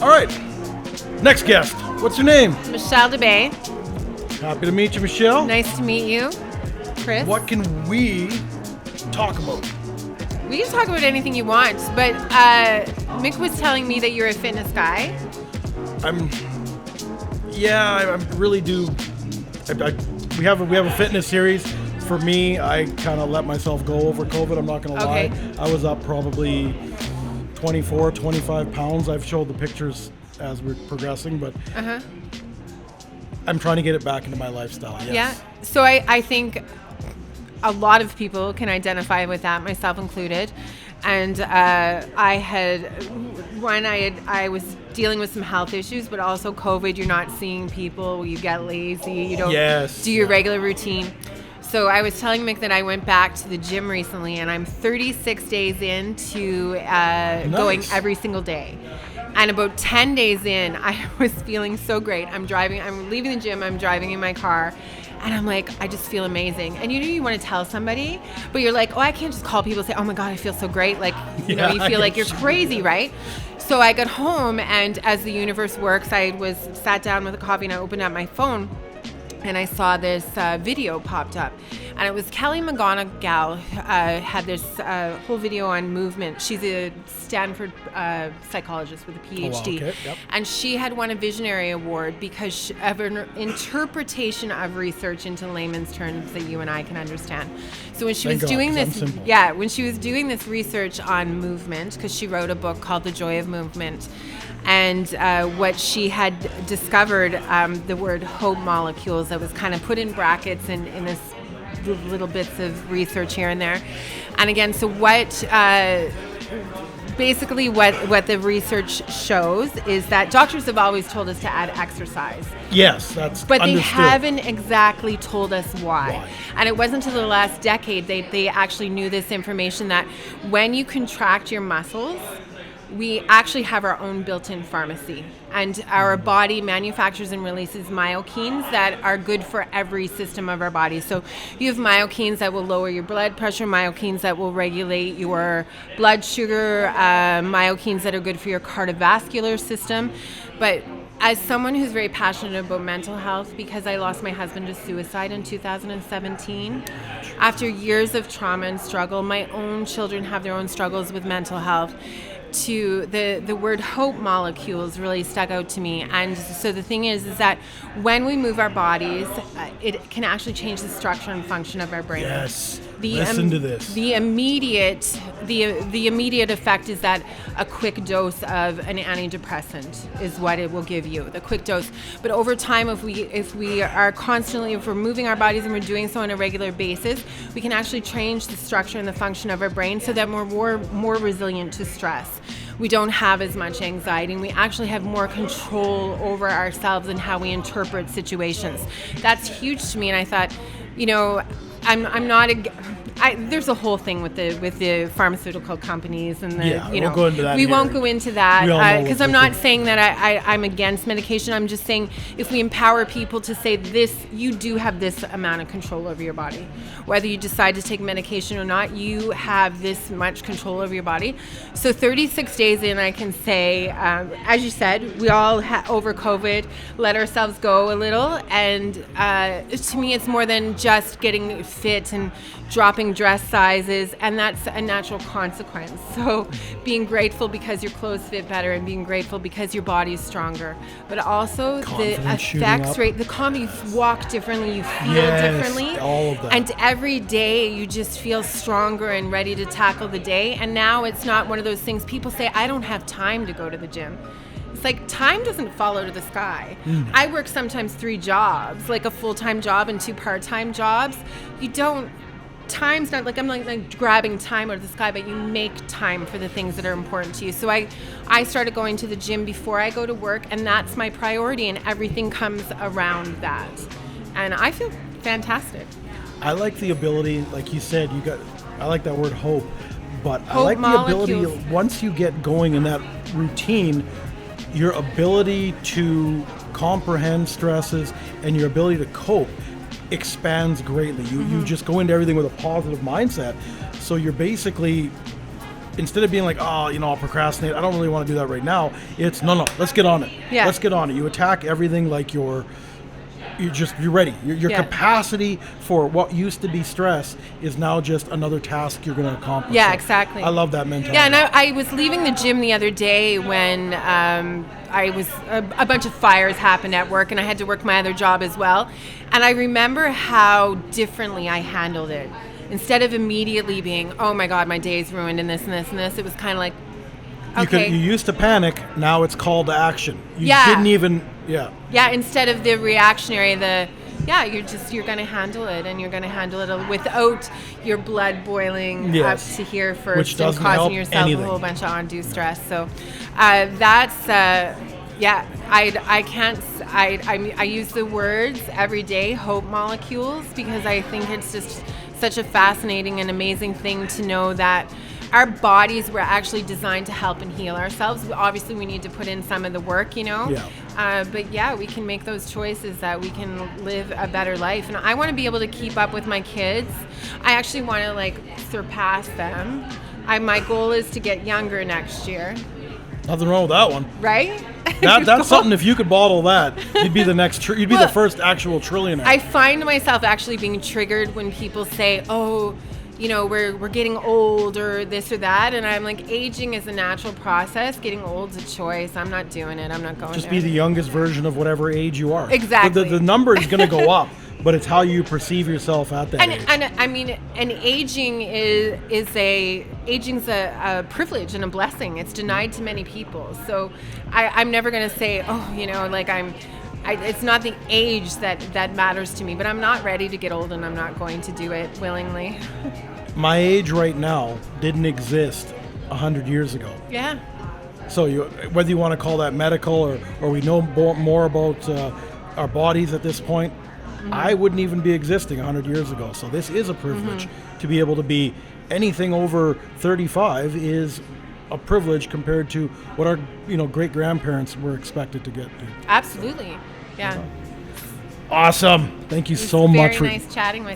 All right. Next guest. What's your name? Michelle Dube. Happy to meet you, Michelle. Nice to meet you, Chris. What can we talk about? We can talk about anything you want, but Mick was telling me that you're a fitness guy. I really do. We have a fitness series. For me, I kind of let myself go over COVID. I'm not going to lie. I was up probably 24, 25 pounds. I've showed the pictures as we're progressing, but I'm trying to get it back into my lifestyle. Yes. Yeah. So I think a lot of people can identify with that, myself included. And I was dealing with some health issues, but also COVID. You're not seeing people. You get lazy. You don't do your regular routine. So I was telling Mick that I went back to the gym recently, and I'm 36 days into going every single day. And about 10 days in, I was feeling so great. I'm leaving the gym, I'm driving in my car, and I'm like, I just feel amazing. And you want to tell somebody, but you're like, I can't just call people and say, oh my God, I feel so great. Like, you feel like you're crazy, right? So I got home, and as the universe works, I sat down with a coffee and I opened up my phone. And I saw this video popped up, and it was Kelly McGonigal had this whole video on movement. She's a Stanford psychologist with a PhD, and she had won a Visionary Award because of an interpretation of research into layman's terms that you and I can understand. So when she was doing this, when she was doing this research on movement, because she wrote a book called The Joy of Movement. And what she had discovered, the word hope molecules that was kind of put in brackets in this little bits of research here and there. And again, so what the research shows is that doctors have always told us to add exercise. Yes, that's But understood. They haven't exactly told us why. And it wasn't until the last decade they actually knew this information that when you contract your muscles, we actually have our own built-in pharmacy, and our body manufactures and releases myokines that are good for every system of our body. So you have myokines that will lower your blood pressure, myokines that will regulate your blood sugar, myokines that are good for your cardiovascular system. But as someone who's very passionate about mental health, because I lost my husband to suicide in 2017, after years of trauma and struggle, my own children have their own struggles with mental health. The word hope molecules really stuck out to me. And so the thing is that when we move our bodies, it can actually change the structure and function of our brain. Yes. Listen to this. The immediate effect is that a quick dose of an antidepressant is what it will give you, the quick dose. But over time, if we're moving our bodies and we're doing so on a regular basis, we can actually change the structure and the function of our brain so that we're more resilient to stress. We don't have as much anxiety, and we actually have more control over ourselves and how we interpret situations. That's huge to me, and I thought, I'm not there's a whole thing with the pharmaceutical companies and we'll go into that we won't go into that because I'm not saying that I'm against medication. I'm just saying if we empower people to say this, you do have this amount of control over your body. Whether you decide to take medication or not, you have this much control over your body. So 36 days in, I can say, as you said, we all over COVID let ourselves go a little, and to me it's more than just getting fit and dropping dress sizes, and that's a natural consequence. So being grateful because your clothes fit better, and being grateful because your body is stronger, but also the effects, right? You walk differently, you feel differently, all of that. And every day you just feel stronger and ready to tackle the day. And now it's not one of those things people say, I don't have time to go to the gym. It's like time doesn't fall out of the sky. I work sometimes 3 jobs, like a full-time job and 2 part-time jobs. Time's not like I'm like grabbing time out of the sky, but you make time for the things that are important to you. So I started going to the gym before I go to work, and that's my priority, and everything comes around that. And I feel fantastic. I like the ability, like you said, I like that word hope, but hope I like molecules. The ability, once you get going in that routine, your ability to comprehend stresses and your ability to cope expands greatly. You just go into everything with a positive mindset. So you're basically instead of being like, oh, I'll procrastinate, I don't really want to do that right now. It's no, let's get on it. Yeah. Let's get on it. You attack everything like you're ready. Your capacity for what used to be stress is now just another task you're going to accomplish. Yeah, exactly. I love that mentality. Yeah, and I was leaving the gym the other day when I was a bunch of fires happened at work, and I had to work my other job as well. And I remember how differently I handled it. Instead of immediately being, oh my God, my day's ruined and this and this and this, it was kind of like, okay. You used to panic, now it's call to action. You didn't even, Yeah, instead of the reactionary, you're going to handle it, and you're going to handle it without your blood boiling up to here first and causing yourself a whole bunch of undue stress. So that's, I use the words every day, hope molecules, because I think it's just such a fascinating and amazing thing to know that our bodies were actually designed to help and heal ourselves. Obviously, we need to put in some of the work, but we can make those choices that we can live a better life. And I want to be able to keep up with my kids. I actually want to surpass them. My goal is to get younger next year. Nothing wrong with that one. Right? That's something, if you could bottle that, you'd be the next, you'd be the first actual trillionaire. I find myself actually being triggered when people say, oh, we're getting old or this or that. And I'm like, aging is a natural process. Getting old's a choice. I'm not doing it. I'm not going Just be the youngest version of whatever age you are. Exactly. The number is going to go up, but it's how you perceive yourself at that age. And I mean, and aging is a privilege and a blessing. It's denied to many people. So I'm never going to say, it's not the age that matters to me, but I'm not ready to get old, and I'm not going to do it willingly. My age right now didn't exist 100 years ago. Yeah. So whether you want to call that medical or we know more about our bodies at this point, I wouldn't even be existing 100 years ago. So this is a privilege to be able to be anything over 35 is a privilege compared to what our great grandparents were expected to get to. Absolutely. Yeah. Awesome. Thank you so much. Very nice chatting with you.